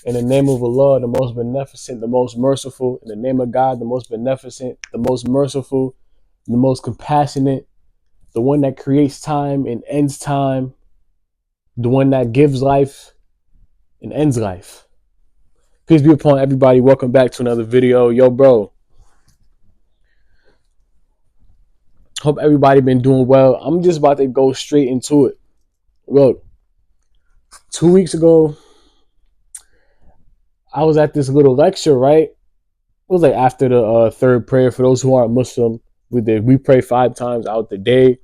In the name of Allah, the most beneficent, the most merciful. In the name of God, the most beneficent, the most merciful, the most compassionate, the one that creates time and ends time, the one that gives life and ends life. Peace be upon everybody. Welcome back to another video. Yo, bro. Hope everybody been doing well. I'm just about to go straight into it. Look, 2 weeks ago, I was at this little lecture, right? It was like after the third prayer. For those who aren't Muslim, we pray 5 times out the day.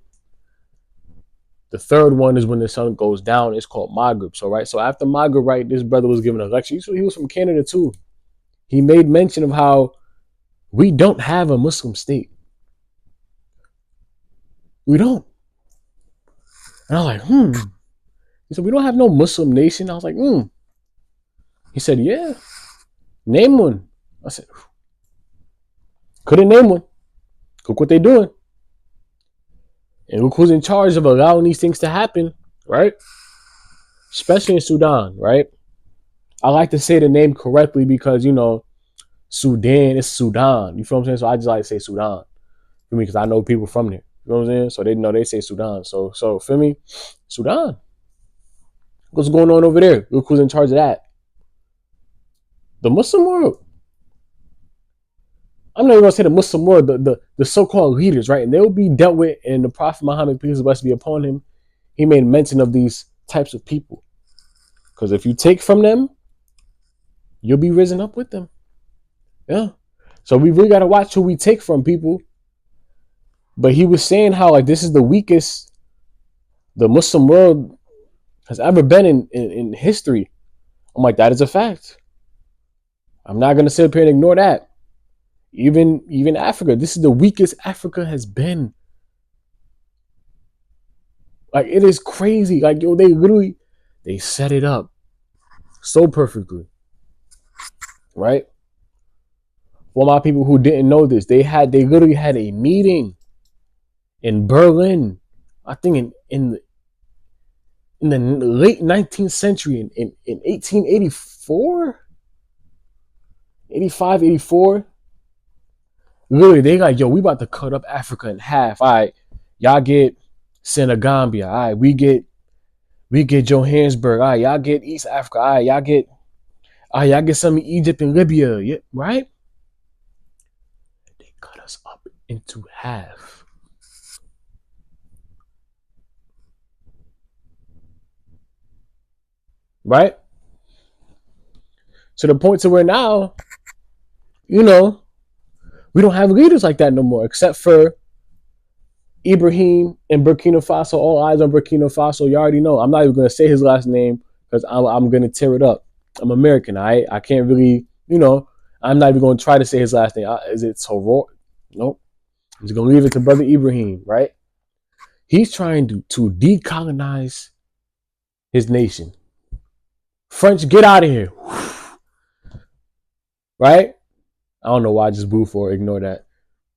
The third one is when the sun goes down. It's called Maghrib. So after Maghrib, right, this brother was giving a lecture. He was from Canada too. He made mention of how we don't have a Muslim state. We don't. And I was like, He said, we don't have no Muslim nation. I was like, He said, yeah, name one. I said, couldn't name one. Look what they doing. And look who's in charge of allowing these things to happen, right? Especially in Sudan, right? I like to say the name correctly because, Sudan is Sudan. You feel what I'm saying? So I just like to say Sudan. For me, because I know people from there. You know what I'm saying? So they know they say Sudan. So feel me? Sudan. What's going on over there? Look who's in charge of that. The Muslim world. I'm not even gonna say the Muslim world, the so-called leaders, right? And they will be dealt with. And the Prophet Muhammad, peace and blessings be upon him, he made mention of these types of people. Because if you take from them, you'll be risen up with them. Yeah. So we really gotta watch who we take from, people. But he was saying how like this is the weakest the Muslim world has ever been in history. I'm like, that is a fact. I'm not gonna sit up here and ignore that. Even Africa, this is the weakest Africa has been. Like, it is crazy. Like, yo, they set it up so perfectly, right? For my people who didn't know this, they literally had a meeting in Berlin, I think in the late 19th century, in 1884, 85, 84. Literally, they like, yo, we about to cut up Africa in half. All right, y'all get Senegambia. All right, we get Johannesburg. All right, y'all get East Africa. All right, y'all get some of Egypt and Libya. Yeah, right? They cut us up into half. Right? To the point to where now, we don't have leaders like that no more, except for Ibrahim in Burkina Faso. All eyes on Burkina Faso. You already know. I'm not even going to say his last name because I'm going to tear it up. I'm American. I can't really, I'm not even going to try to say his last name. Is it Toro? Nope. I'm just going to leave it to Brother Ibrahim, right? He's trying to decolonize his nation. French, get out of here. Right? I don't know why I just booed for it. Ignore that.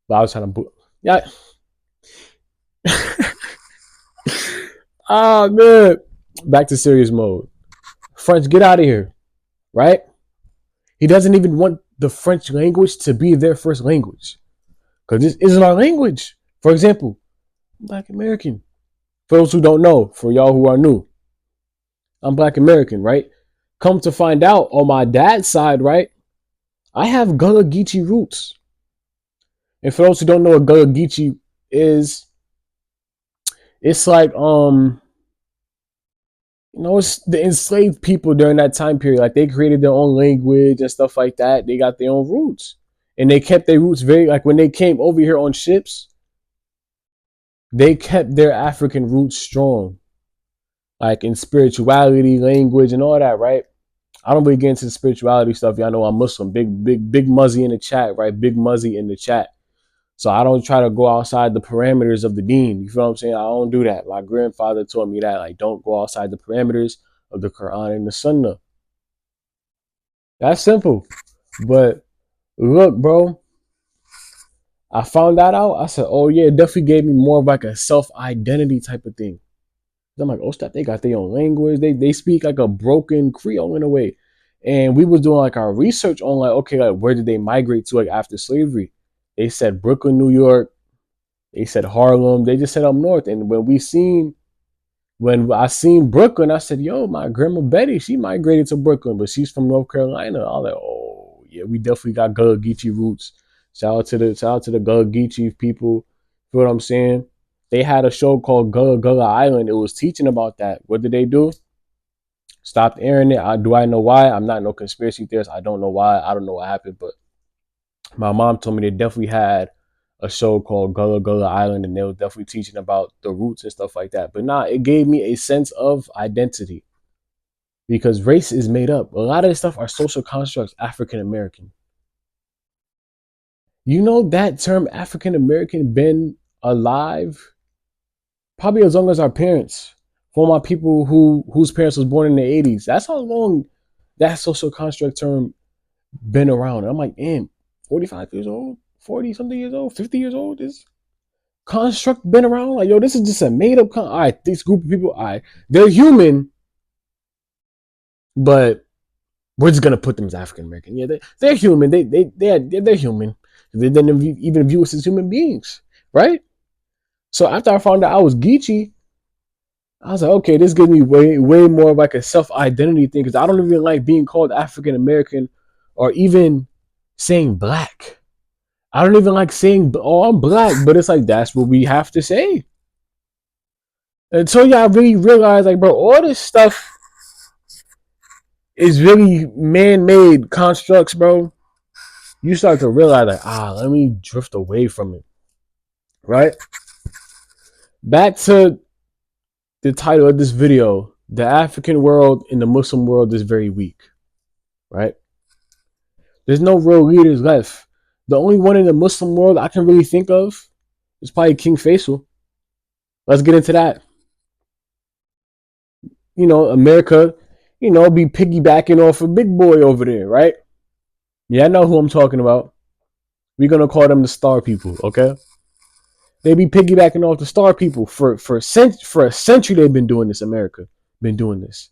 But I was trying to boo. Yeah. Oh, man. Back to serious mode. French, get out of here. Right? He doesn't even want the French language to be their first language. Because this isn't our language. For example, I'm Black American. For those who don't know, for y'all who are new, I'm Black American, right? Come to find out, on my dad's side, right, I have Gullah Geechee roots. And for those who don't know what Gullah Geechee is, it's like, it's the enslaved people during that time period. Like, they created their own language and stuff like that. They got their own roots. And they kept their roots very, like, when they came over here on ships, they kept their African roots strong. Like, in spirituality, language, and all that, right? I don't really get into the spirituality stuff. Y'all know I'm Muslim. Big Muzzy in the chat, right? Big Muzzy in the chat. So I don't try to go outside the parameters of the deen. You feel what I'm saying? I don't do that. My grandfather taught me that. Like, don't go outside the parameters of the Quran and the Sunnah. That's simple. But look, bro, I found that out. I said, oh, yeah, it definitely gave me more of like a self-identity type of thing. I'm like, oh, stop, they got their own language. They speak like a broken Creole in a way. And we was doing like our research on like, okay, like where did they migrate to like after slavery? They said Brooklyn, New York. They said Harlem. They just said up north. And when I seen Brooklyn, I said, yo, my grandma Betty, she migrated to Brooklyn, but she's from North Carolina. I was like, oh yeah, we definitely got Gullah Geechee roots. Shout out to the Gullah Geechee people. You know what I'm saying? They had a show called Gullah Gullah Island. It was teaching about that. What did they do? Stopped airing it. Do I know why? I'm not no conspiracy theorist. I don't know why. I don't know what happened, but my mom told me they definitely had a show called Gullah Gullah Island, and they were definitely teaching about the roots and stuff like that. But nah, it gave me a sense of identity because race is made up. A lot of this stuff are social constructs, African American. You know that term African American been alive probably as long as our parents. For my people whose parents was born in the 80s, that's how long that social construct term been around. I'm like, damn, 45 years old, 40 something years old, 50 years old. This construct been around? Like, yo, this is just a made up all right, this group of people, all right, they're human, but we're just gonna put them as African American. Yeah, they're human. They're human. They didn't even view us as human beings, right? So after I found out I was Geechee, I was like, okay, this gives me way more of like a self identity thing because I don't even like being called African American or even saying black. I don't even like saying, oh, I'm black, but it's like that's what we have to say. Until y'all really realize, like, bro, all this stuff is really man-made constructs, bro. You start to realize, like, let me drift away from it, right? Back to the title of this video: the African world and the Muslim world is very weak, right? There's no real leaders left. The only one in the Muslim world I can really think of is probably King Faisal. Let's get into that. You know, America, be piggybacking off a big boy over there, right? Yeah, I know who I'm talking about. We're gonna call them the Star People, okay? They be piggybacking off the Star People for a century. They've been doing this. America been doing this.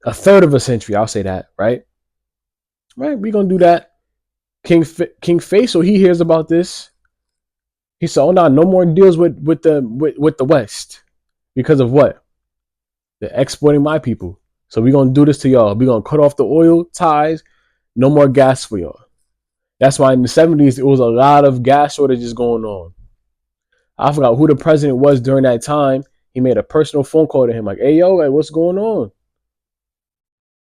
A third of a century, I'll say that, right? Right, we gonna do that. King Faisal, he hears about this. He said, "Oh no more deals with the West because of what? They're exporting my people. So we're gonna do this to y'all. We're gonna cut off the oil ties. No more gas for y'all." That's why in the 70s it was a lot of gas shortages going on. I forgot who the president was during that time. He made a personal phone call to him, like, "Hey yo, hey, what's going on?"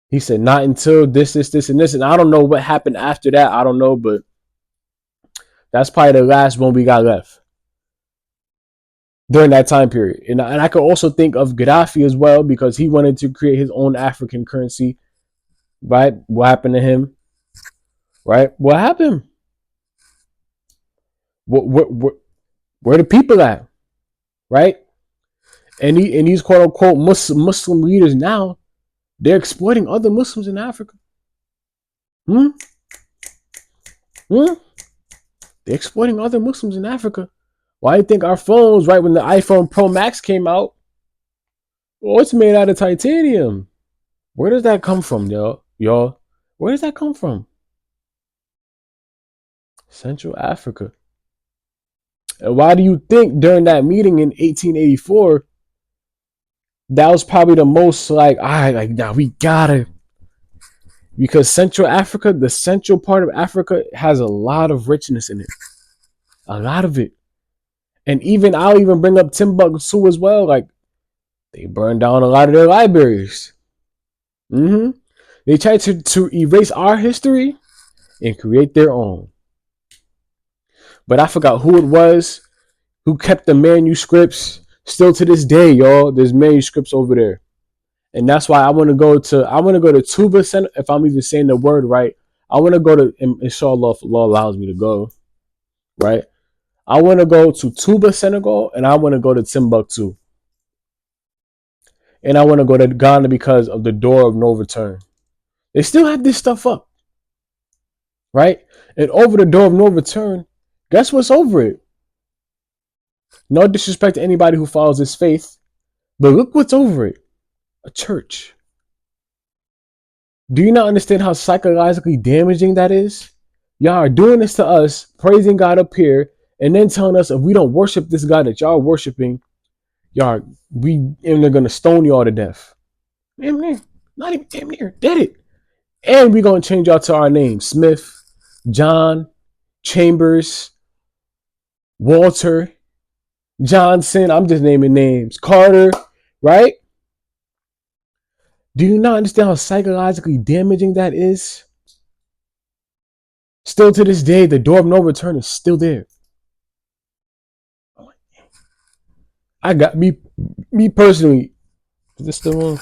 He said, "Not until this, and this." And I don't know what happened after that. I don't know, but that's probably the last one we got left during that time period. And I could also think of Gaddafi as well because he wanted to create his own African currency. Right? What happened to him? Right? What happened? Where the people at? Right? And these quote unquote Muslim leaders now, they're exploiting other Muslims in Africa. Hmm? Hmm? They're exploiting other Muslims in Africa. Why do you think our phones, right when the iPhone Pro Max came out, well, it's made out of titanium? Where does that come from, y'all? Where does that come from? Central Africa. And why do you think during that meeting in 1884, that was probably the most like, all right, like now we gotta, because Central Africa, the central part of Africa, has a lot of richness in it, a lot of it. And even I'll even bring up Timbuktu as well. Like they burned down a lot of their libraries. They tried to erase our history and create their own. But I forgot who it was who kept the manuscripts. Still to this day, y'all, there's manuscripts over there. And that's why I want to go to Tuba Center, if I'm even saying the word right. I want to go to, inshallah, if Allah allows me to go, right? I want to go to Tuba, Senegal, and I want to go to Timbuktu. And I want to go to Ghana because of the door of no return. They still have this stuff up, right? And over the door of no return, guess what's over it? No disrespect to anybody who follows this faith, but look what's over it. A church. Do you not understand how psychologically damaging that is? Y'all are doing this to us, praising God up here, and then telling us if we don't worship this God that y'all are worshiping, they're gonna stone y'all to death. Damn near, not even damn near, did it. And we're gonna change y'all to our names: Smith, John, Chambers, Walter, Johnson. I'm just naming names. Carter, right? Do you not understand how psychologically damaging that is? Still to this day, the door of no return is still there. I got me personally. Is this still on?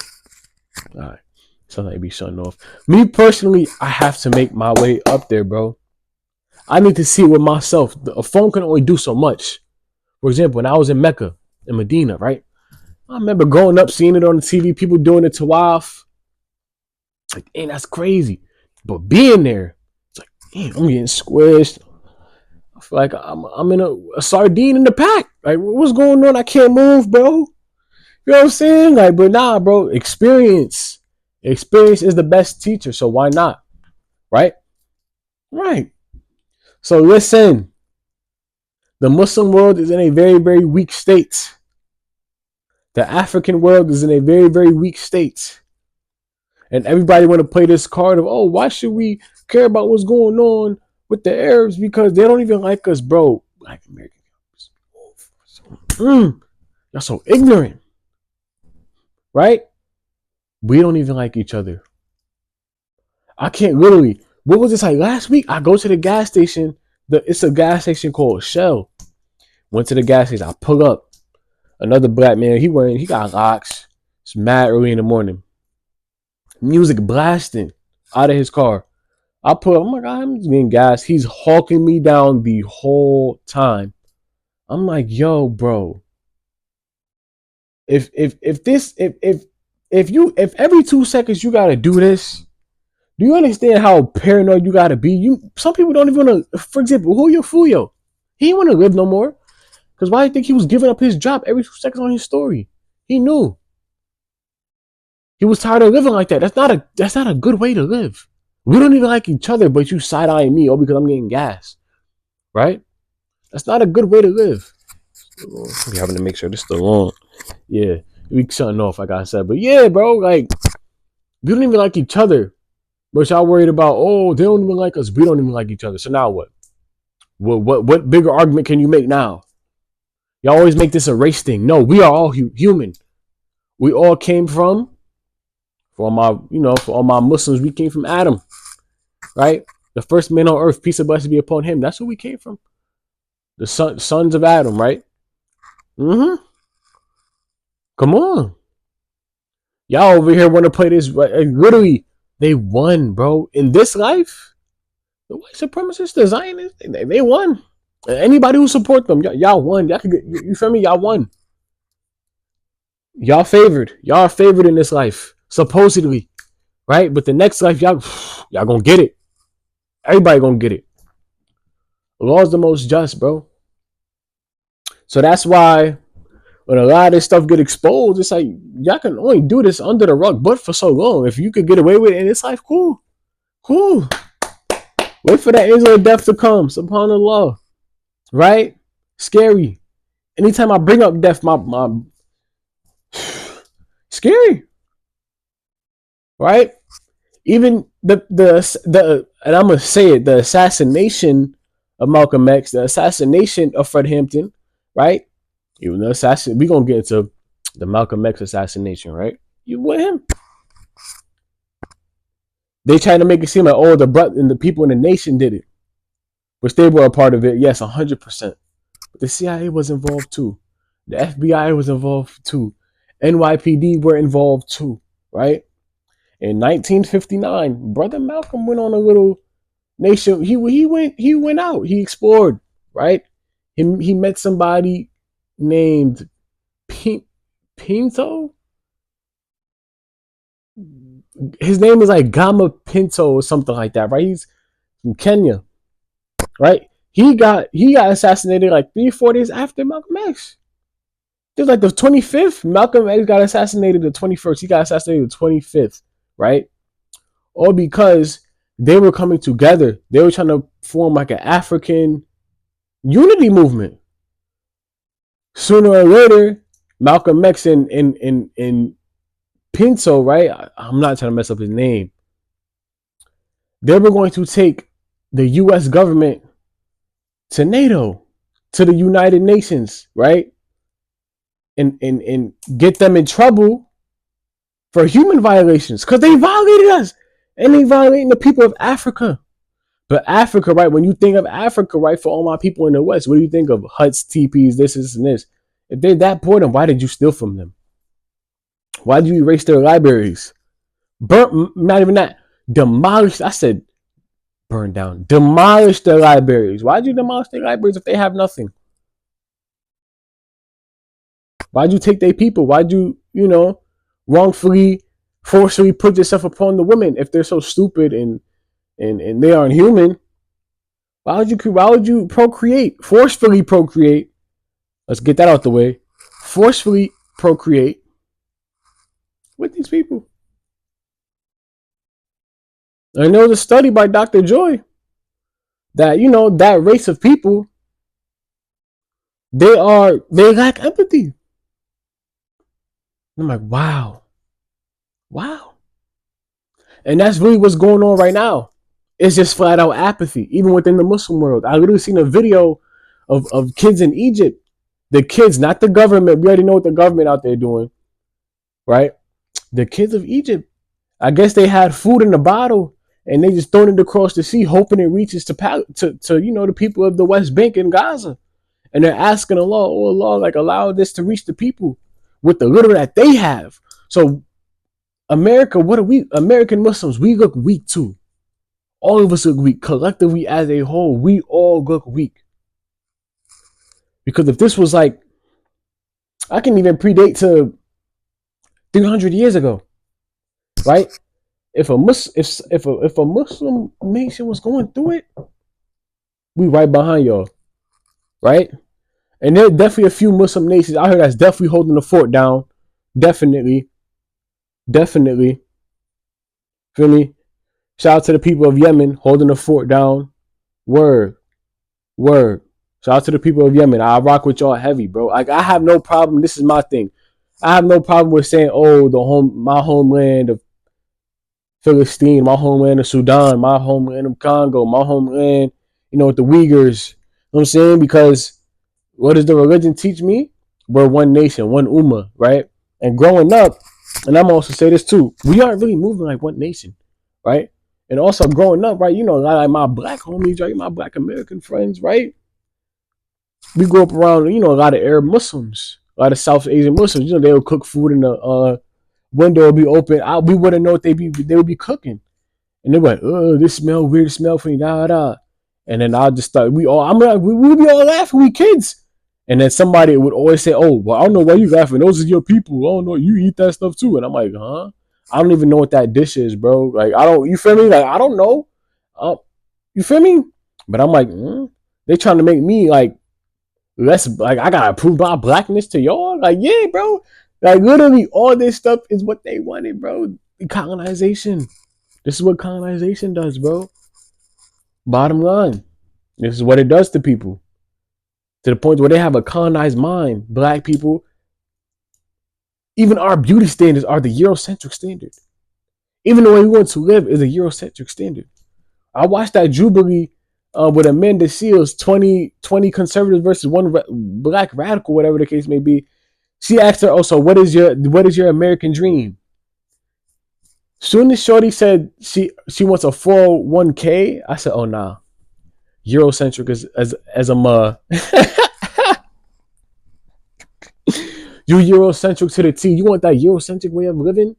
All right. Sounds like it be shutting off. Me personally, I have to make my way up there, bro. I need to see it with myself. A phone can only do so much. For example, when I was in Mecca, in Medina, right? I remember growing up, seeing it on the TV, people doing it to Tawaf. Like, dang, that's crazy. But being there, it's like, damn, I'm getting squished. I feel like I'm in a sardine in the pack. Like, what's going on? I can't move, bro. You know what I'm saying? Like, but nah, bro. Experience is the best teacher. So why not? Right? Right. So listen, the Muslim world is in a very, very weak state. The African world is in a very, very weak state. And everybody want to play this card of, oh, why should we care about what's going on with the Arabs? Because they don't even like us, bro. Black Americans. Y'all so ignorant. Right? We don't even like each other. I can't literally. What was this like last week? I go to the gas station. It's a gas station called Shell. Went to the gas station. I pull up. Another black man. He got locks. It's mad early in the morning. Music blasting out of his car. I pull up. I'm like, I'm just getting gas. He's hawking me down the whole time. I'm like, yo, bro. If every 2 seconds you gotta do this, do you understand how paranoid you gotta be? Some people don't even want to. For example, Julio Fulio, he didn't want to live no more. Because why do you think he was giving up his job every 2 seconds on his story? He knew. He was tired of living like that. That's not a good way to live. We don't even like each other, but you side eyeing me, because I'm getting gas, right? That's not a good way to live. We having to make sure this is still on. Yeah, we shutting off, like I said. But yeah, bro, like we don't even like each other, but y'all worried about, oh, they don't even like us. We don't even like each other. So now what? What bigger argument can you make now? Y'all always make this a race thing. No, we are all human. We all came from, for all my Muslims, we came from Adam, right? The first man on earth, peace and blessings be upon him. That's who we came from. The sons of Adam, right? Come on. Y'all over here want to play this. Literally, they won, bro. In this life, the white supremacists, the Zionists, they won. Anybody who support them, y'all won. Y'all could get, you feel me? Y'all won. Y'all favored. Y'all are favored in this life, supposedly, right? But the next life, y'all gonna get it. Everybody gonna get it. The law is the most just, bro. So that's why when a lot of this stuff get exposed, it's like y'all can only do this under the rug, but for so long. If you could get away with it in this life, cool. Wait for that angel of death to come. Subhanallah, right? Scary. Anytime I bring up death, my scary, right? Even the and I'm gonna say it, the assassination of Malcolm X, the assassination of Fred Hampton, right? Even the assassin, we gonna get into the Malcolm X assassination, right? You with him? They trying to make it seem like, oh, the people in the nation did it, which they were a part of it. Yes, 100%. But the CIA was involved too. The FBI was involved too. NYPD were involved too, right? In 1959, Brother Malcolm went on a little nation. He went out. He explored, right? He met somebody named Pinto. His name is like Gama Pinto or something like that, right? He's from Kenya, right? He got assassinated like 3-4 days after Malcolm X. It was like the 25th. Malcolm X got assassinated the 21st. He got assassinated the 25th, right? all because they were coming together. They were trying to form like an African unity movement. Sooner or later, Malcolm X and Pinto, right? I'm not trying to mess up his name. They were going to take the U.S. government to NATO, to the United Nations, right? And get them in trouble for human violations because they violated us and they violating the people of Africa. But Africa, right? When you think of Africa, right, for all my people in the West, what do you think of? Huts, teepees, this, and this. If they're that poor, then why did you steal from them? Why did you erase their libraries? Burn, not even that. Demolish. I said burn down. Demolish their libraries. Why did you demolish their libraries if they have nothing? Why'd you take their people? Why'd you, wrongfully, forcefully put yourself upon the women if they're so stupid and they aren't human? Why would you procreate? Forcefully procreate. Let's get that out the way. Forcefully procreate with these people. I know the study by Dr. Joy that, that race of people, they lack empathy. I'm like, wow. And that's really what's going on right now. It's just flat out apathy, even within the Muslim world. I literally seen a video of kids in Egypt. The kids, not the government. We already know what the government out there doing, right? The kids of Egypt. I guess they had food in the bottle and they just thrown it across the sea, hoping it reaches to the people of the West Bank and Gaza. And they're asking Allah, oh Allah, like allow this to reach the people with the little that they have. So America, what are we? American Muslims, we look weak too. All of us look weak. Collectively as a whole, we all look weak. Because if this was like, I can even predate to 300 years ago, right? If a Muslim nation was going through it, we right behind y'all, right? And there are definitely a few Muslim nations out here that's definitely holding the fort down. Definitely. Feel me? Shout out to the people of Yemen holding the fort down. Word. Shout out to the people of Yemen. I rock with y'all heavy, bro. Like I have no problem. This is my thing. I have no problem with saying, oh, my homeland of Philistine, my homeland of Sudan, my homeland of Congo, my homeland, with the Uyghurs. You know what I'm saying? Because what does the religion teach me? We're one nation, one ummah, right? And growing up, and I'm also say this too, we aren't really moving like one nation, right? And also growing up, right, a lot of like my black homies, right, my black American friends, right? We grew up around, a lot of Arab Muslims, a lot of South Asian Muslims. They would cook food in the window would be open. We wouldn't know what they would be cooking. And they're like, oh, this smell weird, smell funny, da. And then I'll just start, we would be all laughing, we kids. And then somebody would always say, oh, well, I don't know why you laughing. Those are your people. I don't know. You eat that stuff too. And I'm like, huh? I don't even know what that dish is, bro. Like, you feel me? Like, I don't know. You feel me? But I'm like, they trying to make me like, less, like, I gotta prove my blackness to y'all. Like, yeah, bro. Like, literally, all this stuff is what they wanted, bro. Colonization. This is what colonization does, bro. Bottom line. This is what it does to people. To the point where they have a colonized mind. Black people. Even our beauty standards are the Eurocentric standard. Even the way we want to live is a Eurocentric standard. I watched that Jubilee with Amanda Seales, 20 conservatives versus one black radical, whatever the case may be. She asked her, oh, so what is your American dream? Soon as Shorty said she wants a 401k, I said, oh, nah. Eurocentric as a You Eurocentric to the T. You want that Eurocentric way of living?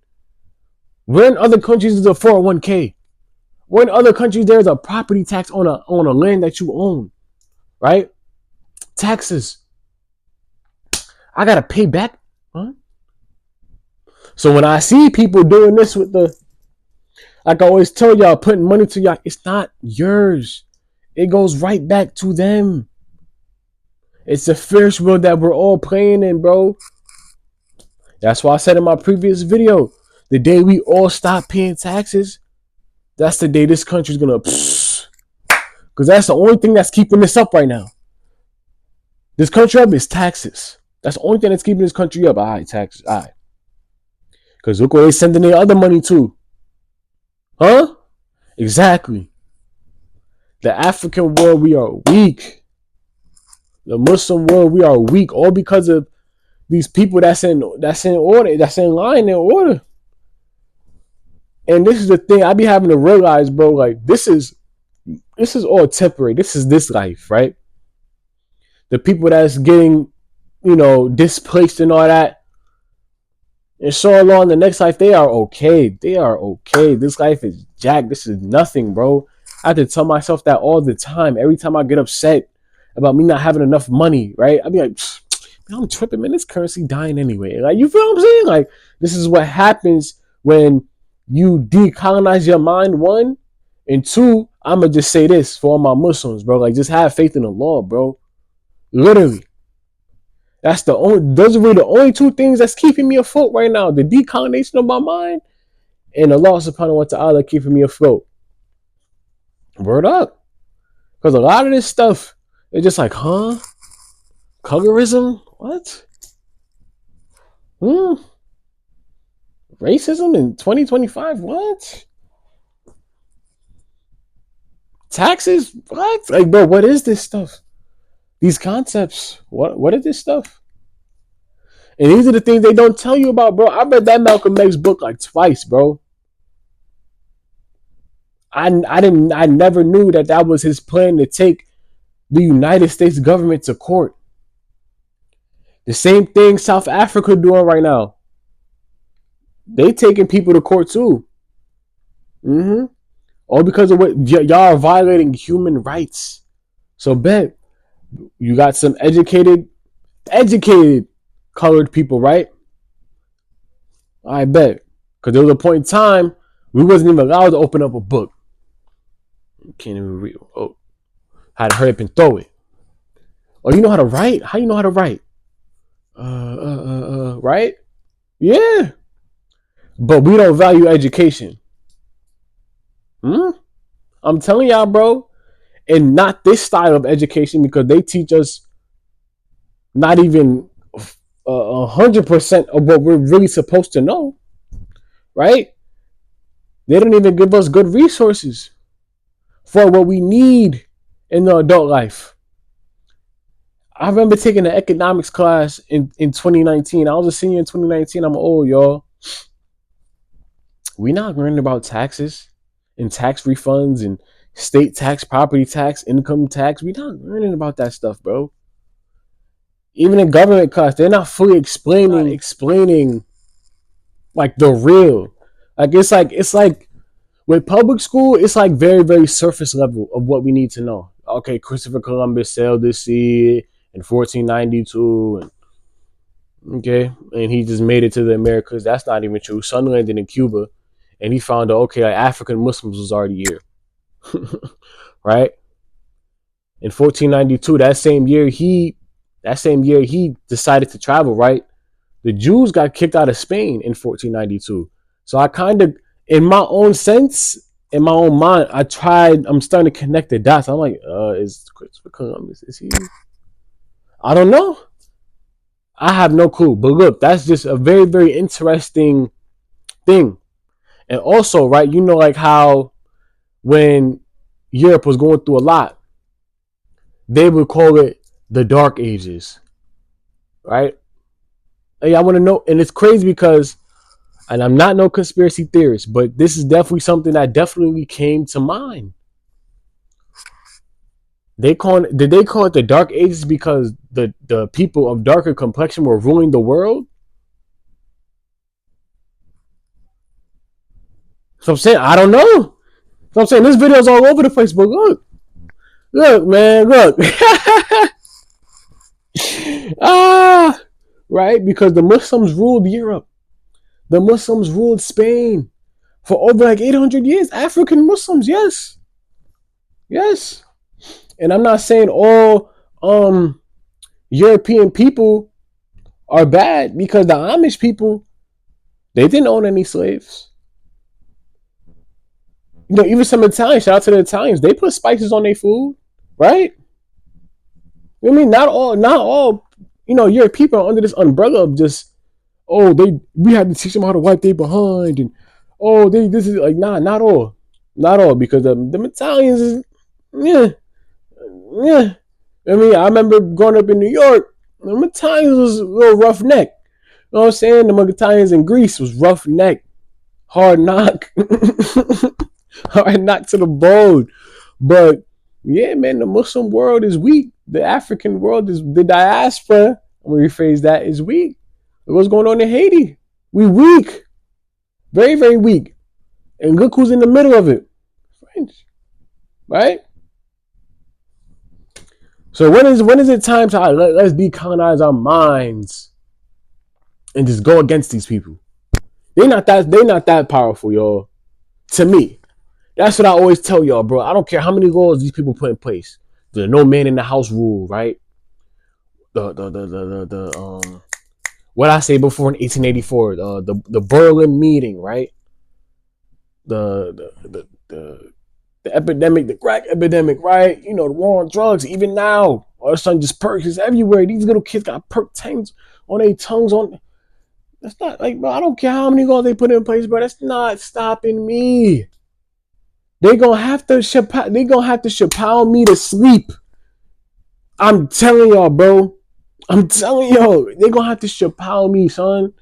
Where in other countries is a 401k? Where in other countries there's a property tax on a land that you own, right? Taxes. I gotta pay back, huh? So when I see people doing this with like I always tell y'all, putting money to y'all, it's not yours. It goes right back to them. It's the Ferris wheel that we're all playing in, bro. That's why I said in my previous video, the day we all stop paying taxes, that's the day this country's gonna, because that's the only thing that's keeping this up right now. This country up is taxes. That's the only thing that's keeping this country up. All right, taxes. All right. Because look where they sending their other money to. Huh? Exactly. The African world, we are weak. The Muslim world, we are weak. All because of these people that's in order, that's in line in order. And this is the thing I be having to realize, bro. Like this is all temporary. This is this life, right? The people that's getting, displaced and all that, and so along the next life, they are okay. They are okay. This life is jack. This is nothing, bro. I have to tell myself that all the time. Every time I get upset about me not having enough money, right? I be like, I'm tripping, man. This currency dying anyway. Like, you feel what I'm saying? Like, this is what happens when you decolonize your mind, one. And two, I'ma just say this for all my Muslims, bro. Like, just have faith in the Lord, bro. Literally. Those are really the only two things that's keeping me afloat right now. The decolonization of my mind and Allah subhanahu wa ta'ala keeping me afloat. Word up. Because a lot of this stuff is just like, huh? Colorism? What? Racism in 2025? What? Taxes? What? Like, bro, what is this stuff? These concepts. What is this stuff? And these are the things they don't tell you about, bro. I read that Malcolm X book like twice, bro. I never knew that was his plan to take the United States government to court. The same thing South Africa doing right now. They taking people to court too. All because of what y'all are violating human rights. So bet you got some educated colored people, right? I bet. Because there was a point in time we wasn't even allowed to open up a book. You can't even read. Oh, had to hurry up and throw it. Oh, you know how to write? How you know how to write? Right? Yeah. But we don't value education. I'm telling y'all, bro. And not this style of education, because they teach us not even 100% of what we're really supposed to know. Right? They don't even give us good resources for what we need in the adult life. I remember taking an economics class in 2019. I was a senior in 2019. I'm old, y'all. We not learning about taxes and tax refunds and state tax, property tax, income tax. We not learning about that stuff, bro. Even in government class, they're not fully explaining like the real. Like it's like with public school, it's like very, very surface level of what we need to know. Okay, Christopher Columbus sailed the sea in 1492, and he just made it to the Americas. That's not even true. Sun landed in Cuba, and he found out, like African Muslims was already here. Right? In 1492, that same year he decided to travel, right? The Jews got kicked out of Spain in 1492. So I kind of, in my own sense, in my own mind, I'm starting to connect the dots. I'm like, is Christopher Columbus, is he? I don't know. I have no clue. But look, that's just a very, very interesting thing. And also, right, like how when Europe was going through a lot, they would call it the Dark Ages. Right? Hey, I want to know, and it's crazy because, and I'm not no conspiracy theorist, but this is definitely something that definitely came to mind. Did they call it the Dark Ages because the people of darker complexion were ruling the world? So I'm saying, I don't know. So I'm saying, this video's all over the place, but look, man, look. Right? Because the Muslims ruled Europe. The Muslims ruled Spain for over like 800 years. African Muslims, yes. Yes. And I'm not saying all European people are bad, because the Amish people, they didn't own any slaves. even some Italians, shout out to the Italians, they put spices on their food, right? You know what I mean? Not all, your people are under this umbrella of just, oh, we had to teach them how to wipe their behind, and oh, this is like, nah, not all, because the Italians is, yeah, yeah. I mean, I remember growing up in New York, the Italians was a little rough neck. You know what I'm saying? The Italians in Greece was rough neck, hard knock, hard knock to the bone. But yeah, man, the Muslim world is weak. The African world is the diaspora. I'm gonna rephrase that, is weak. What's going on in Haiti? We weak, very very weak. And look who's in the middle of it, French, right? So when is it time to let's decolonize our minds and just go against these people? They're not that powerful, y'all. To me, that's what I always tell y'all, bro. I don't care how many laws these people put in place. The no man in the house rule, right? The what I say before in 1884, the Berlin meeting, right? The epidemic, the crack epidemic, right? The war on drugs. Even now, all of a sudden, just perks is everywhere. These little kids got perk tanks on their tongues. That's not like, bro. I don't care how many laws they put in place, bro. That's not stopping me. They gonna have to Chappelle me to sleep. I'm telling y'all, bro. I'm telling y'all, they gonna have to Chappelle me, son.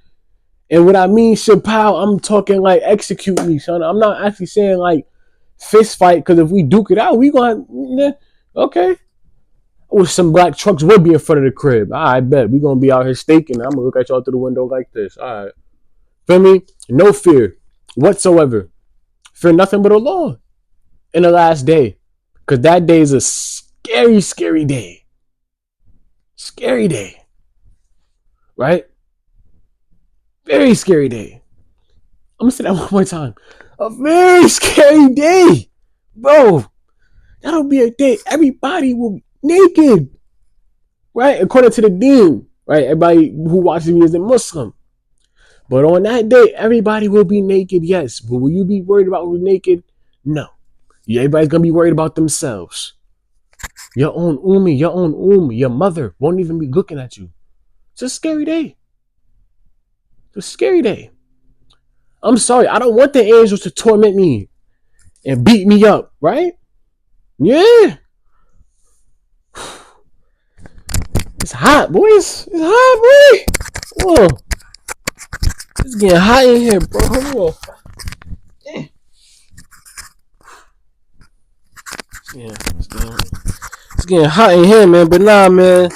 And what I mean Chappelle, I'm talking like execute me, son. I'm not actually saying like fist fight, because if we duke it out, we gonna, okay. Or some black trucks would be in front of the crib. I bet we gonna be out here staking. I'm gonna look at y'all through the window like this. All right, feel me? No fear whatsoever. Fear nothing but Allah in the last day, because that day is a scary, scary day. Scary day, right? Very scary day. I'm gonna say that one more time. A very scary day, bro. That'll be a day everybody will be naked, right? According to the deen, right? Everybody who watches me is a Muslim. But on that day, everybody will be naked, yes. But will you be worried about who's naked? No. Everybody's gonna be worried about themselves. Your own your mother won't even be looking at you. It's a scary day. It's a scary day. I'm sorry, I don't want the angels to torment me and beat me up, right? Yeah. It's hot, boys. It's hot, boy. Whoa. It's getting hot in here, bro. Hold on. Yeah, it's getting hot in here, man. But nah, man.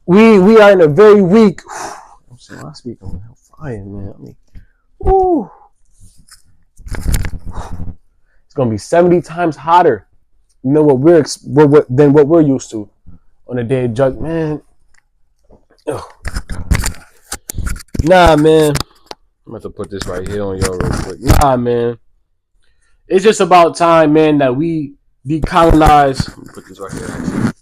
We are in a very weak. I'm saying I speak on fire, man. I mean, woo. It's gonna be 70 times hotter. You know than what we're used to on a day of judgment, man. Ugh. Nah, man. I'm about to put this right here on y'all real quick. Nah, man. It's just about time, man, that we decolonize. Let me put this right here.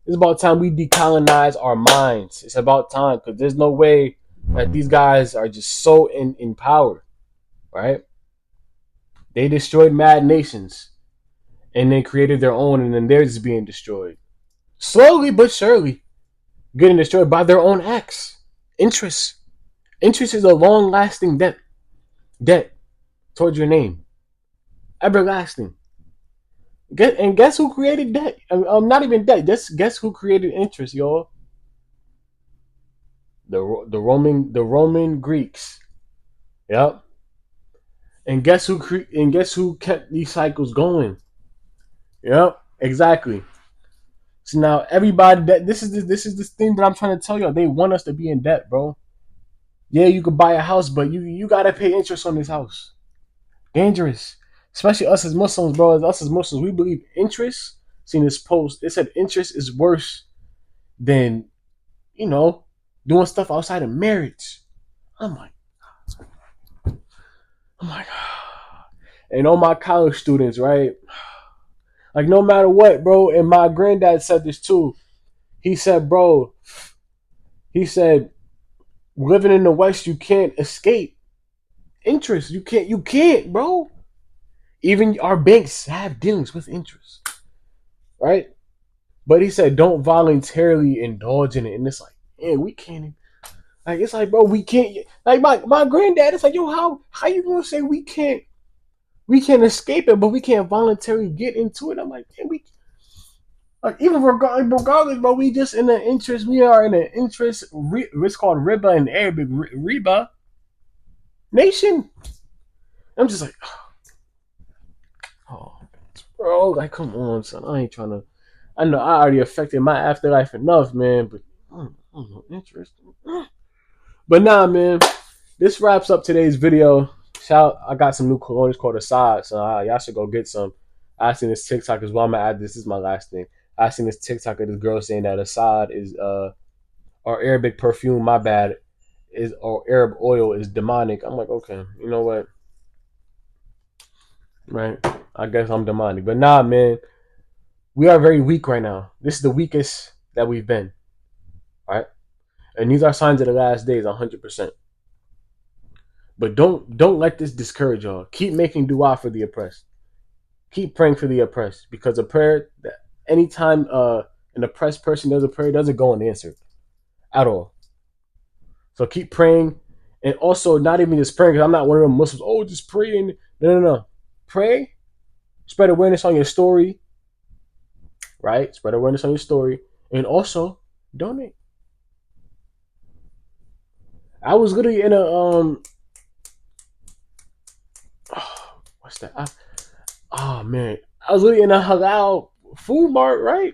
It's about time we decolonize our minds. It's about time, because there's no way that these guys are just so in power, right? They destroyed mad nations and then created their own, and then theirs is being destroyed. Slowly but surely, getting destroyed by their own acts. Interest. Interest is a long-lasting debt towards your name. Everlasting. And guess who created debt? Not even debt. Guess who created interest, y'all? The Roman Greeks. Yep. And guess who kept these cycles going? Yep. Exactly. So now everybody, this is this thing that I'm trying to tell y'all. They want us to be in debt, bro. Yeah, you could buy a house, but you gotta pay interest on this house. Dangerous. Especially us as Muslims, bro. As us as Muslims, we believe interest. Seen this post. It said interest is worse than, doing stuff outside of marriage. I'm like, oh my God. And all my college students, right? Like, no matter what, bro. And my granddad said this too. He said, bro, living in the West, you can't escape interest. You can't, bro. Even our banks have dealings with interest, right? But he said don't voluntarily indulge in it, and it's like, man, we can't. Like it's like, bro, we can't. Like my granddad, it's like, yo, how you gonna say we can't escape it, but we can't voluntarily get into it? I'm like, damn, we like even regardless, but we just in an interest. We are in an interest. It's called riba in Arabic, riba nation. I'm just like, oh, bro, like come on, son. I ain't trying to. I know I already affected my afterlife enough, man. But interesting. But nah, man. This wraps up today's video. I got some new colognes called Assad, so y'all should go get some. I seen this TikTok as well. I'm gonna add this. This is my last thing. I seen this TikTok of this girl saying that Assad is or Arabic perfume. My bad. Is or Arab oil is demonic. I'm like, okay, you know what? Right? I guess I'm demonic, but nah, man. We are very weak right now. This is the weakest that we've been. Right? And these are signs of the last days, 100%. But don't let this discourage y'all. Keep making dua for the oppressed. Keep praying for the oppressed, because a prayer that anytime an oppressed person does a prayer, doesn't go unanswered at all. So keep praying, and also not even just praying, because I'm not one of them Muslims. Oh, just praying. No. Pray. Spread awareness on your story. Right. Spread awareness on your story, and also donate. I was literally in a what's that? Oh man, I was literally in a halal food mart, right?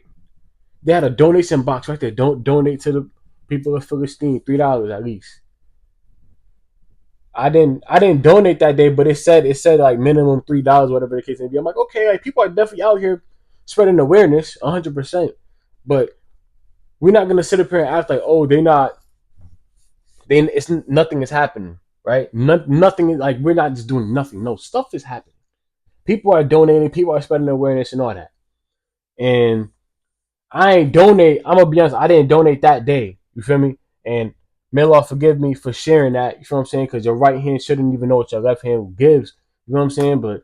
They had a donation box right there. Don't donate to the people of Philistine. $3 at least. I didn't donate that day, but it said like minimum $3, whatever the case may be. I'm like, okay, like people are definitely out here spreading awareness, 100%. But we're not gonna sit up here and act like, oh, it's nothing is happening, right? Nothing is like we're not just doing nothing. No, stuff is happening. People are donating. People are spreading awareness and all that. And I ain't donate. I'm gonna be honest. I didn't donate that day. You feel me? And may Allah forgive me for sharing that. You feel what I'm saying? Because your right hand shouldn't even know what your left hand gives. You know what I'm saying? But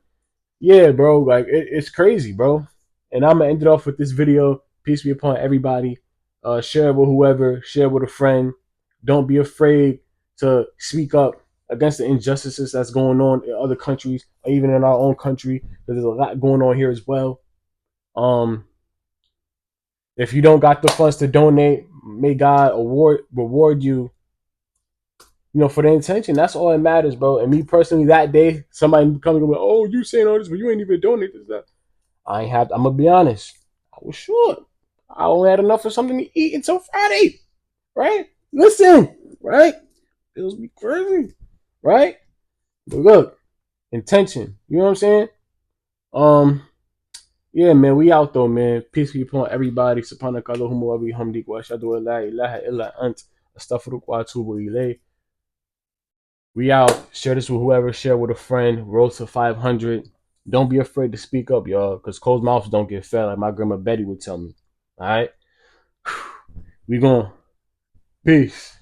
yeah, bro. Like it's crazy, bro. And I'm gonna end it off with this video. Peace be upon everybody. Share it with whoever. Share it with a friend. Don't be afraid to speak up against the injustices that's going on in other countries, or even in our own country. There's a lot going on here as well. If you don't got the funds to donate, may God reward you, for the intention. That's all that matters, bro. And me personally, that day, somebody coming and go, oh, you saying all this, but you ain't even donate this stuff. I'm gonna be honest. I was short. I only had enough for something to eat until Friday. Right? Listen, right? Bills be crazy. Right? But look, intention. You know what I'm saying? Yeah, man, we out though, man. Peace be upon everybody. Subhanaka Allahumma wa bihamdik wa ashhadu an la ilaha illa ant astaghfiruka wa atubu ilayk. We out. Share this with whoever. Share with a friend. Roll to 500. Don't be afraid to speak up, y'all, because closed mouths don't get fed, like my grandma Betty would tell me. All right? We going. Peace.